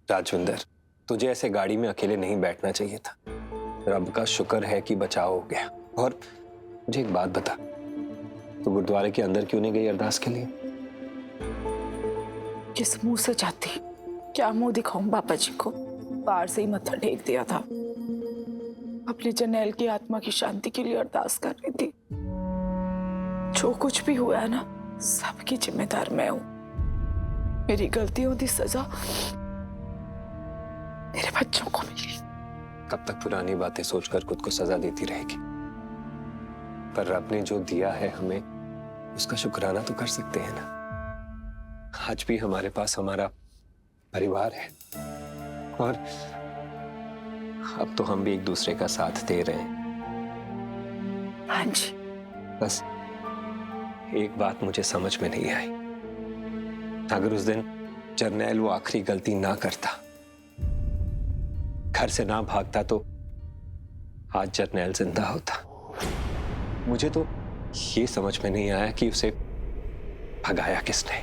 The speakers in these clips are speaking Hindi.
राजविंदर, तुझे ऐसे गाड़ी में अकेले नहीं बैठना चाहिए था। रब का शुक्र है कि बचाव हो गया। और मुझे एक बात बता, तू गुरुद्वारे के अंदर क्यों नहीं गई अरदास के लिए? किस मुंह से जाती, क्या मुंह दिखाऊं बाबा जी को? बाहर से ही मत्था टेक दिया था। अपने जरनैल की आत्मा की शांति के लिए अरदास कर रही थी। जो कुछ भी हुआ है ना, सबकी जिम्मेदार मैं हूं। मेरी गलतियों की सजा मेरे बच्चों को मिली। कब तक पुरानी बातें सोचकर खुद को सजा देती रहेगी? पर रब ने जो दिया है हमें, उसका शुक्राना तो कर सकते हैं ना। आज भी हमारे पास हमारा परिवार है और अब तो हम भी एक दूसरे का साथ दे रहे हैं। हाँ जी। बस एक बात मुझे समझ में नहीं आई, अगर उस दिन जरनैल वो आखिरी गलती ना करता, घर से ना भागता, तो आज जरनैल जिंदा होता। मुझे तो ये समझ में नहीं आया कि उसे भगाया किसने।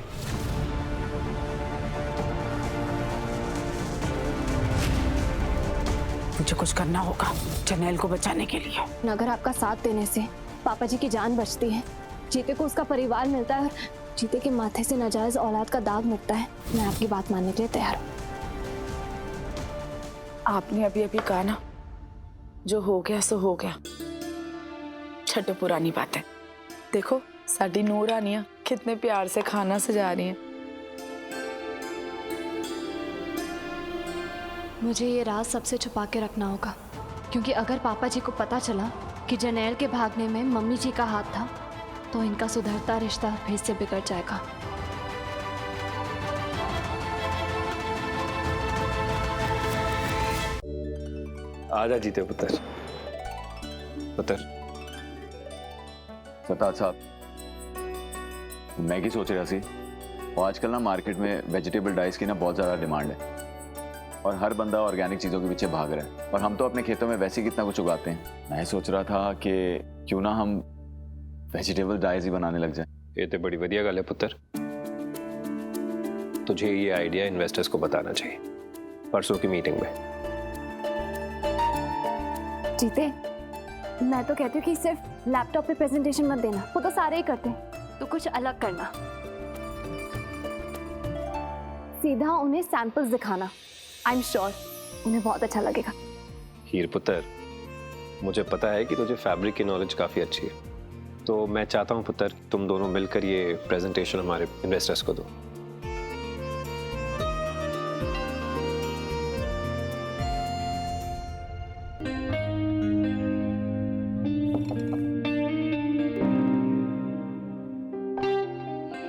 मुझे कुछ करना होगा जरनैल को बचाने के लिए। अगर आपका साथ देने से पापा जी की जान बचती है, जीते को उसका परिवार मिलता है और जीते के माथे से नाजायज औलाद का दाग मिटता है, मैं आपकी बात मानने के लिए तैयार हूँ। आपने अभी अभी कहा ना, जो हो गया सो हो गया। छठो पुरानी बात है। देखो साडी नूर रानियां कितने प्यार से खाना सजा रही हैं। मुझे ये राज सबसे छुपा के रखना होगा, क्योंकि अगर पापा जी को पता चला कि जरनैल के भागने में मम्मी जी का हाथ था, तो इनका सुधरता रिश्ता फिर से बिगड़ जाएगा। आजा जीते पुत्र। पुत्र सरताज साहब, मैं की सोच रहा सी, और आजकल ना मार्केट में वेजिटेबल डाइस की ना बहुत ज़्यादा डिमांड है और हर बंदा ऑर्गेनिक चीज़ों के पीछे भाग रहा है, और हम तो अपने खेतों में वैसे ही कितना कुछ उगाते हैं। मैं सोच रहा था कि क्यों ना हम वेजिटेबल डाइस ही बनाने लग जाए। ये तो बड़ी बढ़िया गल है पुत्र। तुझे ये आइडिया इन्वेस्टर्स को बताना चाहिए परसों की मीटिंग में। जीते, मैं तो कहती हूँ कि सिर्फ लैपटॉप पे प्रेजेंटेशन मत देना, वो तो सारे ही करते हैं, तो कुछ अलग करना। सीधा उन्हें सैंपल्स दिखाना। आई एम श्योर उन्हें बहुत अच्छा लगेगा। हीर पुत्र, मुझे पता है कि तुझे फैब्रिक की नॉलेज काफ़ी अच्छी है, तो मैं चाहता हूँ पुत्र तुम दोनों मिलकर ये प्रेजेंटेशन हमारे इन्वेस्टर्स को दो।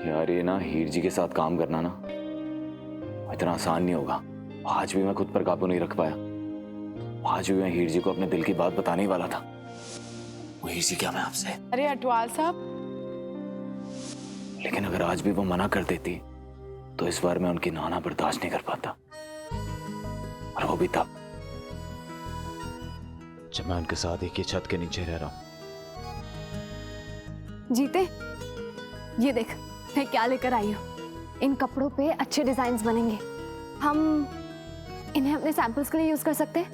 यार ये ना हीर जी के साथ काम करना ना इतना आसान नहीं होगा। आज भी मैं खुद पर काबू नहीं रख पाया। आज भी मैं हीर जी को अपने दिल की बात बताने ही वाला था। वो हीर जी क्या मैं आपसे, अरे अटवाल साहब, लेकिन अगर आज भी वो मना कर देती तो इस बार मैं उनकी नाना बर्दाश्त नहीं कर पाता, और वो भी तब जब मैं उनके साथ एक ही छत के नीचे रह रहा हूं। जीते, ये देख मैं क्या लेकर आई हूँ। इन कपड़ों पे अच्छे डिजाइन्स बनेंगे, हम इन्हें अपने सैंपल्स के लिए यूज कर सकते हैं।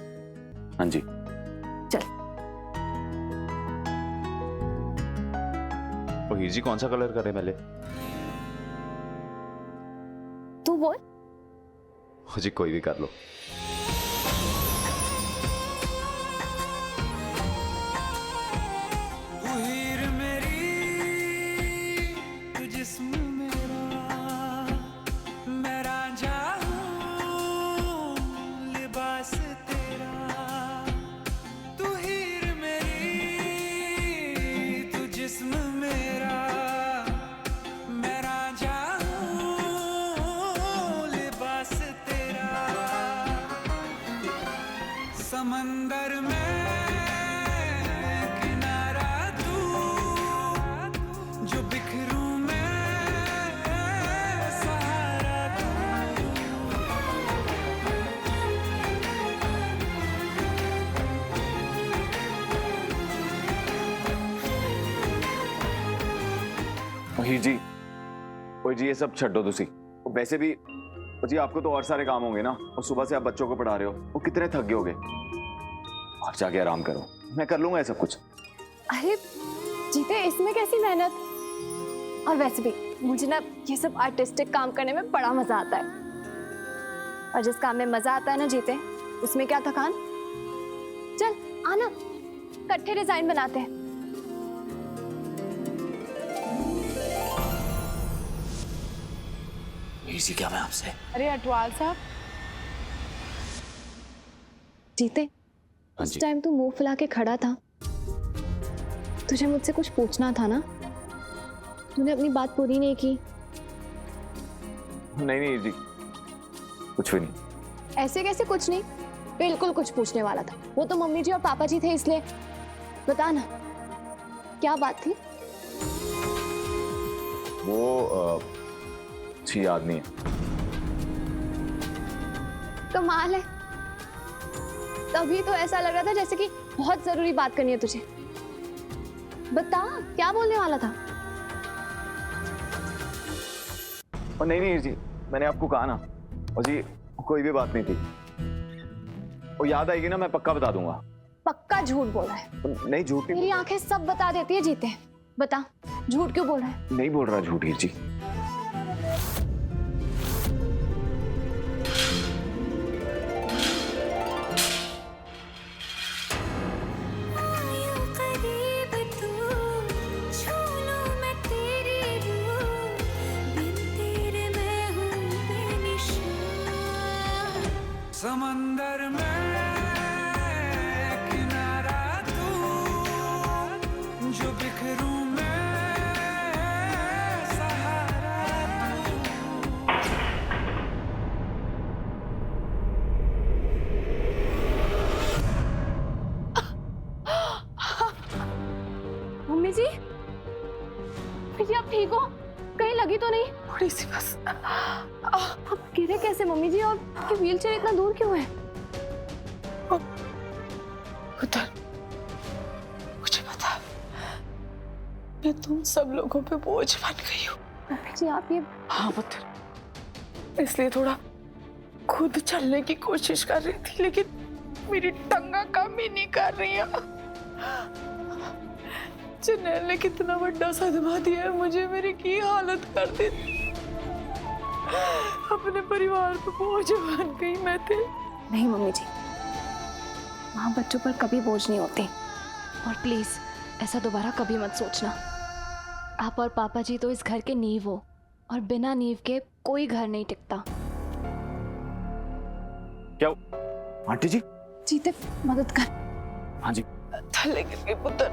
हाँ जी, चल। वो हीर जी कौन सा कलर करे पहले? तू बोल। जी कोई भी कर लो। समंदर में किनारा तू, जो बिखरूं मैं सहारा तू। हीर जी, ओए जी ये सब छड्डो तुसी। वैसे भी तो जी आपको तो और सारे काम होंगे ना, और सुबह से आप बच्चों को पढ़ा रहे हो, वो कितने थक गए होगे। आप जाके आराम करो, मैं कर लूंगा ये सब कुछ। अरे जीते, इसमें कैसी मेहनत। और वैसे भी मुझे ना ये सब आर्टिस्टिक काम करने में बड़ा मजा आता है, और जिस काम में मजा आता है ना जीते, उसमें क्या थकान। चल आना, इकट्ठे डिजाइन बनाते हैं। इसी क्या मैं आपसे। अरे अटवाल साहब, जीते, उस टाइम तू मुंह फुला के खड़ा था, तुझे मुझसे कुछ पूछना था ना, तूने अपनी बात पूरी नहीं की। नहीं जी, कुछ भी नहीं। ऐसे कैसे कुछ नहीं, बिल्कुल कुछ पूछने वाला था। वो तो मम्मी जी और पापा जी थे, इसलिए बता ना, क्या बात थी। वो अच्छी याद नहीं है। कमाल है, तभी तो ऐसा लग रहा था जैसे कि बहुत जरूरी बात करनी है तुझे। बता, क्या बोलने वाला था। और नहीं जी, मैंने आपको कहा ना, और जी कोई भी बात नहीं थी। वो याद आएगी ना, मैं पक्का बता दूंगा। पक्का झूठ बोल रहा है। नहीं झूठ नहीं, मेरी आंखें सब बता देती है जीते। बता, झूठ क्यों बोल रहा है। नहीं बोल रहा झूठ हीर जी। करीब तू, छू लूं मैं तेरी रूह, बिन तेरे मैं हूँ बेनिशान। समंदर में किनारा तू, जो बिखरूं मैं सहारा तू। मम्मी जी, भैया आप ठीक हो, कहीं लगी तो नहीं। थोड़ी सी बस। आप गिरे कैसे मम्मी जी, और आपकी व्हीलचेयर इतना दूर क्यों है। उधर, मुझे पता, मैं तुम सब लोगों पे बोझ बन गई हूँ। मम्मी जी आप ये, हाँ पुत्र, इसलिए थोड़ा खुद चलने की कोशिश कर रही थी, लेकिन मेरी टंगा काम ही नहीं कर रही है। जनेल ने कितना बड़ा सदमा दिया है मुझे, मेरी की हालत कर दी। अपने परिवार पे बोझ बन गई मैं थे। नहीं मम्मी जी, माँ बच्चों पर कभी बोझ नहीं होती, और प्लीज ऐसा दोबारा कभी मत सोचना। आप और पापा जी तो इस घर के नींव हो, और बिना नींव के कोई घर नहीं टिकता। क्या आंटी जी? जीते, मदद कर। हाँ जी। थल्ले गिर गई पुत्र।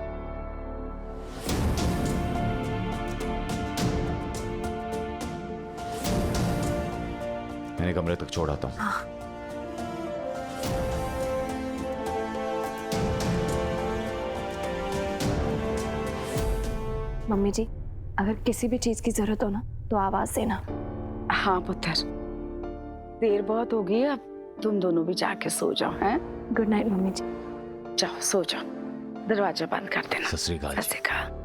मैंने कमरे तक छोड़ आता हूँ। हाँ। मम्मी जी, अगर किसी भी चीज की जरूरत हो ना, तो आवाज देना। हाँ पुत्र, देर बहुत हो गई, अब तुम दोनों भी जाके सो जाओ। हैं? गुड नाइट मम्मी जी। जाओ सो जाओ, दरवाजा बंद कर देना। सत श्री अकाल जी। सत श्री अकाल।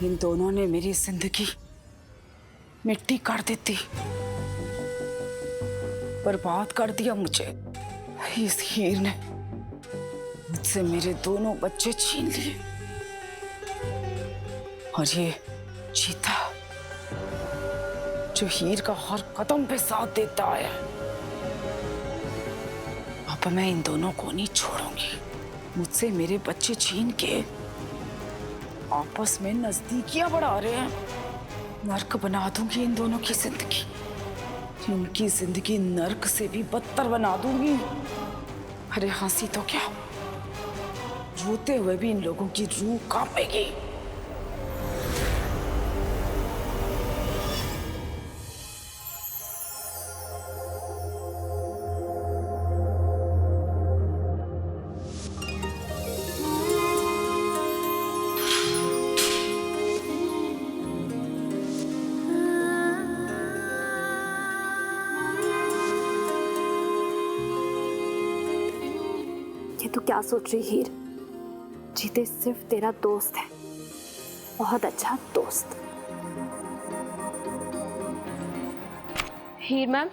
इन दोनों ने मेरी जिंदगी मिट्टी कर दी थी, बर्बाद कर दिया मुझे। इस हीर ने मुझसे मेरे दोनों बच्चे छीन लिए, और ये चीता जो हीर का हर कदम पे साथ देता आया, अब मैं इन दोनों को नहीं छोड़ूंगी। मुझसे मेरे बच्चे छीन के आपस में नजदीकियां बढ़ा रहे हैं। नर्क बना दूंगी इन दोनों की जिंदगी, इनकी जिंदगी नर्क से भी बदतर बना दूंगी। अरे हंसी तो क्या, रोते हुए भी इन लोगों की रूह कांपेगी। ये तू क्या सोच रही हीर? जीते सिर्फ तेरा दोस्त है, बहुत अच्छा दोस्त। हीर मैम,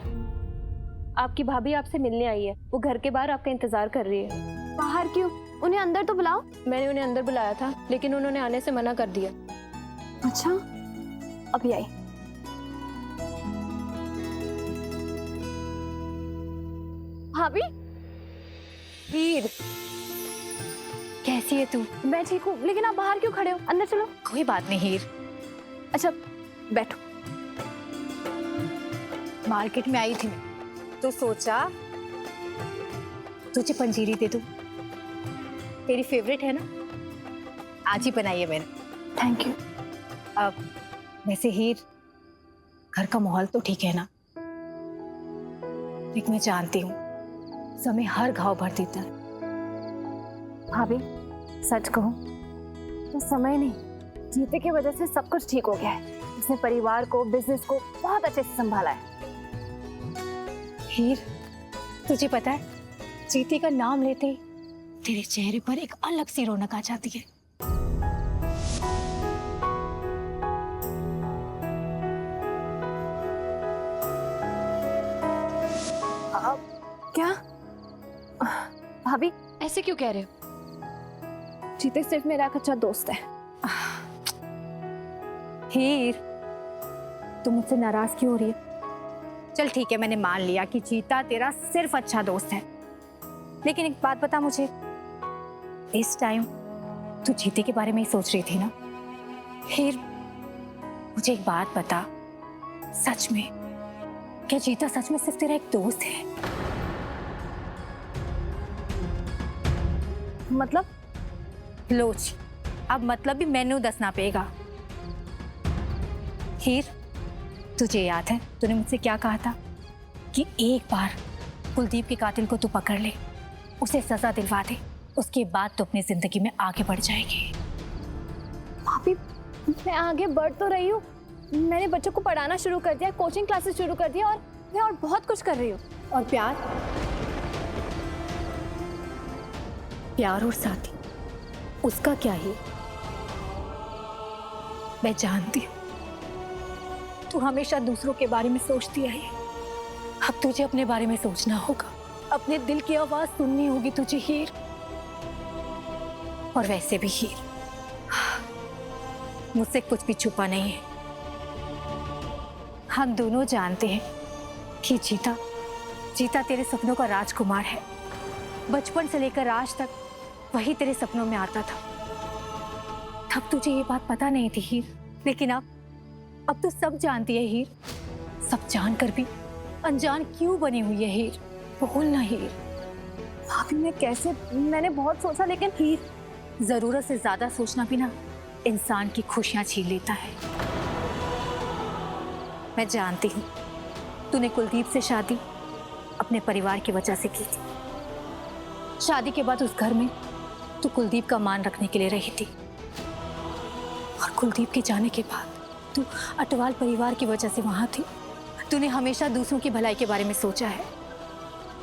आपकी भाभी आपसे मिलने आई है। वो घर के बाहर आपका इंतजार कर रही है। बाहर क्यों? उन्हें अंदर तो बुलाओ। मैंने उन्हें अंदर बुलाया था, लेकिन उन्होंने आने से मना कर दिया। अच्छा, अभी आई। भाभी, हीर, कैसी है तू? मैं ठीक हूँ, लेकिन आप बाहर क्यों खड़े हो? अंदर चलो। कोई बात नहीं हीर। अच्छा, बैठो। मार्केट में आई थी तो सोचा तुझे पंजीरी दे दूं। तेरी फेवरेट है ना, आज ही बनाई है मैंने। Thank you. अब वैसे हीर, घर का माहौल तो ठीक है ना? लेकिन मैं जानती हूँ समय हर घाव भर देता है। भाभी, सच कहूं तो समय नहीं, जीते की वजह से सब कुछ ठीक हो गया है। उसने परिवार को, बिजनेस को बहुत अच्छे से संभाला है। हीर, तुझे पता है, जीते का नाम लेते ही तेरे चेहरे पर एक अलग सी रौनक आ जाती है। क्या? भाभी, ऐसे क्यों कह रहे हो? जीते सिर्फ मेरा एक अच्छा दोस्त है। हीर, तुम मुझसे नाराज क्यों हो रही है? चल ठीक है, मैंने मान लिया कि जीता तेरा सिर्फ अच्छा दोस्त है, लेकिन एक बात बता मुझे, इस टाइम तू जीते के बारे में ही सोच रही थी ना? हीर, मुझे एक बात बता, सच में क्या जीता सच में सिर्फ तेरा एक दोस्त है? मतलब? लोच, अब मतलब भी मैनू दसना पेगा। हीर, तुझे याद है तूने मुझसे क्या कहा था कि एक बार कुलदीप के कातिल को तू पकड़ ले, उसे सजा दिलवा दे, उसके बाद तो अपनी जिंदगी में आगे बढ़ जाएगी। भाभी, मैं आगे बढ़ तो रही हूँ। मैंने बच्चों को पढ़ाना शुरू कर दिया, कोचिंग क्लासेस शुरू कर दिया, और मैं और बहुत कुछ कर रही हूँ। और प्यार, प्यार और साथी, उसका क्या ही? मैं जानती हूँ तू हमेशा दूसरों के बारे में सोचती आई है। अब तुझे अपने बारे में सोचना होगा, अपने दिल की आवाज सुननी होगी तुझे हीर। और वैसे भी हीर, मुझसे कुछ भी छुपा नहीं है। हम दोनों जानते हैं कि जीता तेरे सपनों का राजकुमार है। बचपन से लेकर आज तक वही तेरे सपनों में आता था। तब तुझे ये बात पता नहीं थी हीर, लेकिन अब तो सब जानती है हीर। सब जानकर भी अनजान क्यों बनी हुई है हीर? बोल ना हीर। भाभी, मैं कैसे? मैंने बहुत सोचा, लेकिन हीर, जरूरत से ज्यादा सोचना भी ना इंसान की खुशियां छीन लेता है। मैं जानती हूँ तूने कुलदीप से शादी अपने परिवार की वजह से की थी। शादी के बाद उस घर में तू कुलदीप का मान रखने के लिए रही थी, और कुलदीप के जाने के बाद तू अटवाल परिवार की वजह से वहां थी। तूने हमेशा दूसरों की भलाई के बारे में सोचा है,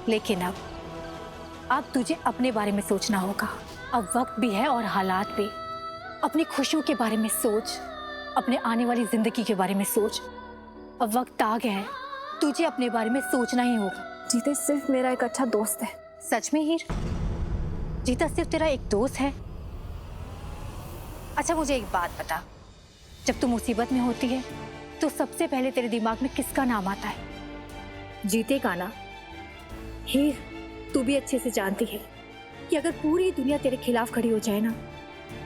लेकिन अब तुझे अपने बारे में सोचना होगा। अब वक्त भी है और हालात भी। अपनी खुशियों के बारे में सोच, अपने आने वाली जिंदगी के बारे में सोच। अब वक्त आ गया है, तुझे अपने बारे में सोचना ही होगा। जीते सिर्फ मेरा एक अच्छा दोस्त है। सच में हीर, जीता सिर्फ तेरा एक दोस्त है? अच्छा मुझे एक बात बता, जब तू मुसीबत में होती है तो सबसे पहले तेरे दिमाग में किसका नाम आता है? जीते का ना? हीर, तू भी अच्छे से जानती है कि अगर पूरी दुनिया तेरे खिलाफ खड़ी हो जाए ना,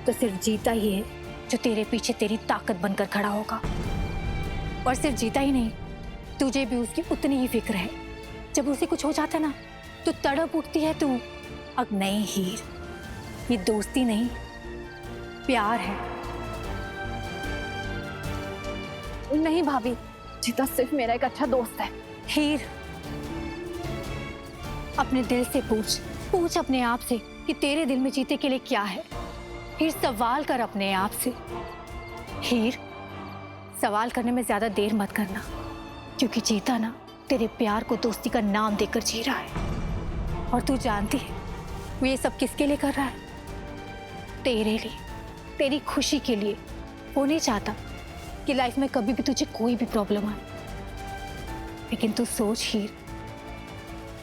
तो सिर्फ जीता ही है जो तेरे पीछे तेरी ताकत बनकर खड़ा होगा। और सिर्फ जीता ही नहीं, तुझे भी उसकी उतनी ही फिक्र है। जब उसे कुछ हो जाता ना, तो तड़प उठती है तू। अब नहीं हीर, ये दोस्ती नहीं, प्यार है। नहीं भाभी, जीता सिर्फ मेरा एक अच्छा दोस्त है। हीर, अपने दिल से पूछ, पूछ अपने आप से कि तेरे दिल में जीते के लिए क्या है। हीर, सवाल कर अपने आप से। हीर, सवाल करने में ज्यादा देर मत करना, क्योंकि जीता ना तेरे प्यार को दोस्ती का नाम देकर जी रहा है। और तू जानती है वो ये सब किसके लिए कर रहा है? तेरे लिए, तेरी खुशी के लिए। वो नहीं चाहता कि लाइफ में कभी भी तुझे कोई भी प्रॉब्लम आए। लेकिन तू सोच हीर,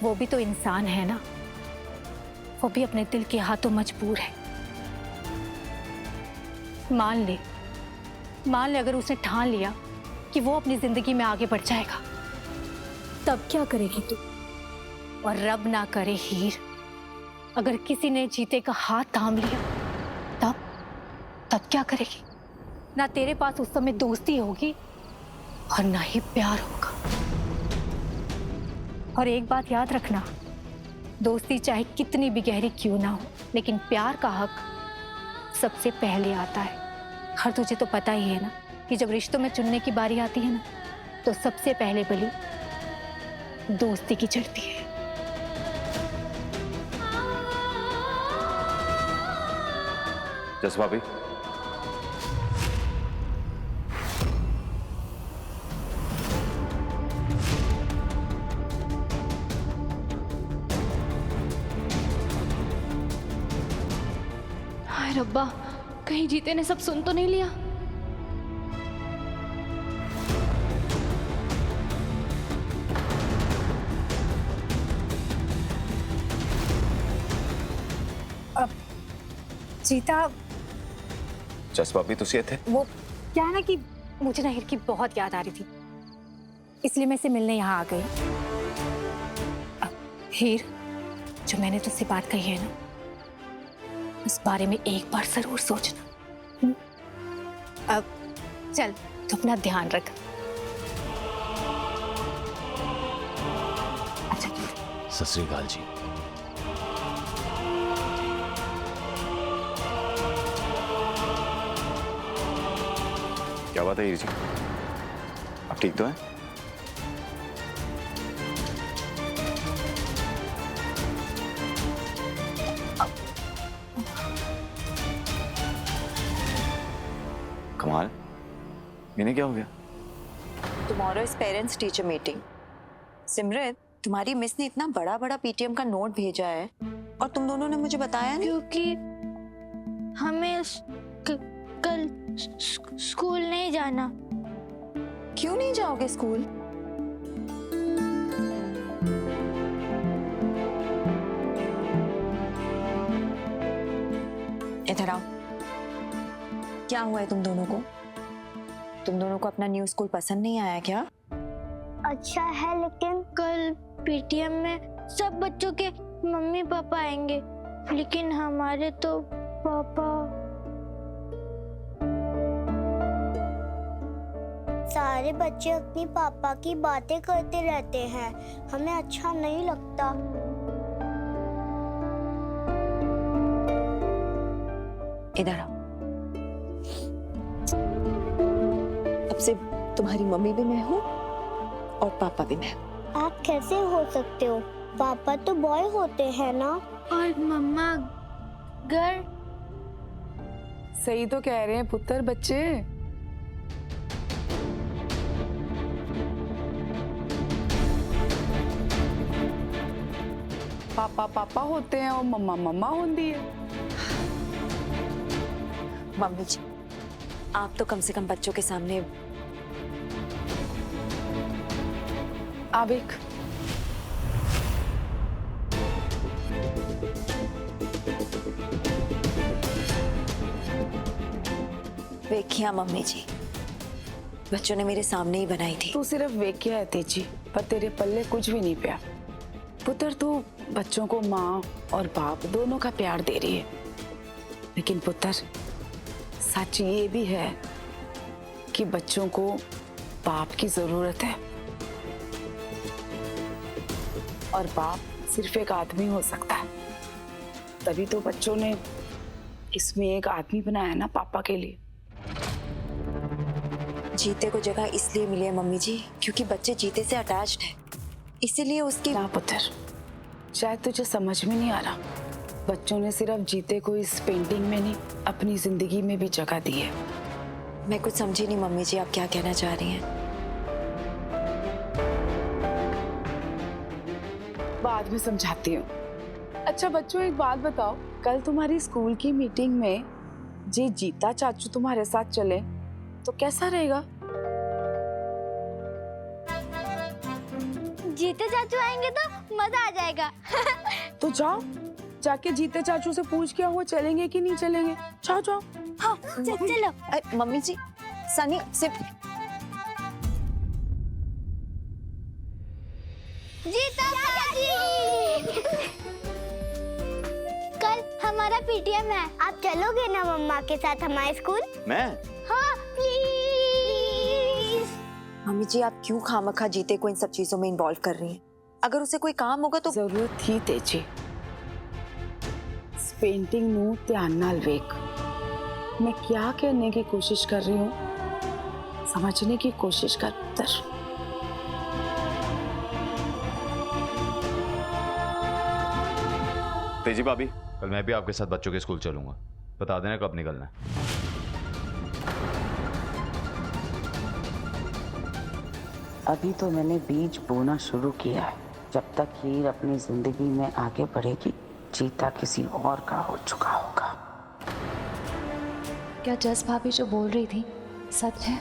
वो भी तो इंसान है ना, वो भी अपने दिल के हाथों मजबूर है। मान ले अगर उसने ठान लिया कि वो अपनी जिंदगी में आगे बढ़ जाएगा, तब क्या करेगी तू? और रब ना करे हीर, अगर किसी ने जीते का हाथ थाम लिया, तब क्या करेगी? ना तेरे पास उस समय दोस्ती होगी और ना ही प्यार होगा। और एक बात याद रखना, दोस्ती चाहे कितनी भी गहरी क्यों ना हो, लेकिन प्यार का हक सबसे पहले आता है। हर तुझे तो पता ही है ना कि जब रिश्तों में चुनने की बारी आती है ना, तो सबसे पहले बलि दोस्ती की चढ़ती है। जस भाभी, हाय रब्बा, कहीं जीते ने सब सुन तो नहीं लिया। जीता, जस भाभी तुसी इत्थे? वो क्या है ना कि मुझे ना हीर की बहुत याद आ रही थी, इसलिए मैं इसे मिलने यहाँ आ गई। हीर, जो मैंने तुझसे बात कही है ना, उस बारे में एक बार जरूर सोचना। अब चल, तू अपना ध्यान रख। अच्छा, सत श्री अकाल जी। क्या बात है हीर जी, आप ठीक तो हैं? कमाल, इन्हें क्या हो गया? Tomorrow is parents teacher meeting. Simrat, तुम्हारी मिस ने इतना बड़ा बड़ा पीटीएम का नोट भेजा है और तुम दोनों ने मुझे बताया नहीं। क्योंकि हमें कल स्कूल नहीं जाना। क्यों नहीं जाओगे स्कूल? इधर आओ, क्या हुआ है तुम दोनों को? तुम दोनों को अपना न्यू स्कूल पसंद नहीं आया क्या? अच्छा है, लेकिन कल पीटीएम में सब बच्चों के मम्मी पापा आएंगे, लेकिन हमारे तो पापा। सारे बच्चे अपनी पापा की बातें करते रहते हैं, हमें अच्छा नहीं लगता। इधर आओ। अब से तुम्हारी मम्मी भी मैं हूँ और पापा भी मैं। आप कैसे हो सकते हो? पापा तो बॉय होते हैं ना, और मम्मा गर्ल। सही तो कह रहे हैं पुत्र बच्चे। पापा पापा होते हैं और मम्मा मम्मा होती है। मम्मी जी, आप तो कम से कम बच्चों के सामने। आवेक, वेखिया मम्मी जी, बच्चों ने मेरे सामने ही बनाई थी। तू सिर्फ वेख्या है तेजी, पर तेरे पल्ले कुछ भी नहीं पिया। पुत्र तो बच्चों को माँ और बाप दोनों का प्यार दे रही है, लेकिन पुत्र सच ये भी है कि बच्चों को बाप की जरूरत है और बाप सिर्फ एक आदमी हो सकता है। तभी तो बच्चों ने इसमें एक आदमी बनाया ना पापा के लिए। जीते को जगह इसलिए मिली है मम्मी जी क्योंकि बच्चे जीते से अटैच्ड है, इसीलिए उसकी। ना पुत्र, शायद तुझे समझ में नहीं आ रहा, बच्चों ने सिर्फ जीते को इस पेंटिंग में नहीं अपनी जिंदगी में भी जगह दी है। मैं कुछ समझी नहीं मम्मी जी, आप क्या कहना चाह रही हैं? बाद में समझाती हूँ। अच्छा बच्चों, एक बात बताओ, कल तुम्हारी स्कूल की मीटिंग में जे जीता चाचू तुम्हारे साथ चले तो कैसा रहेगा? जीते चाचू आएंगे तो मजा आ जाएगा। तो जाओ, जाके जीते चाचू से पूछ के वो चलेंगे कि नहीं चलेंगे। जाओ जाओ। हाँ चलो। मम्मी जी, सनी सिर्फ जीता चाची। कल हमारा पीटीएम है, आप चलोगे ना मम्मा के साथ हमारे स्कूल? मैं? हाँ प्लीज। मम्मी जी, आप क्यों खामखा जीते को इन सब चीजों में इन्वॉल्व कर रही हैं? अगर उसे कोई काम होगा तो। जरूरत थी तेजी, इस पेंटिंग नू ध्यान नाल वेख। मैं क्या कहने की कोशिश कर रही हूँ समझने की कोशिश कर पुत्र। तेजी भाभी, कल मैं भी आपके साथ बच्चों के स्कूल चलूंगा, बता देना कब निकलना है। अभी तो मैंने बीज बोना शुरू किया है, जब तक हीर अपनी जिंदगी में आगे बढ़ेगी जीता किसी और का हो चुका होगा। क्या जस भाभी जो बोल रही थी सच है?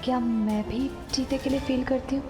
क्या मैं भी जीते के लिए फील करती हूँ?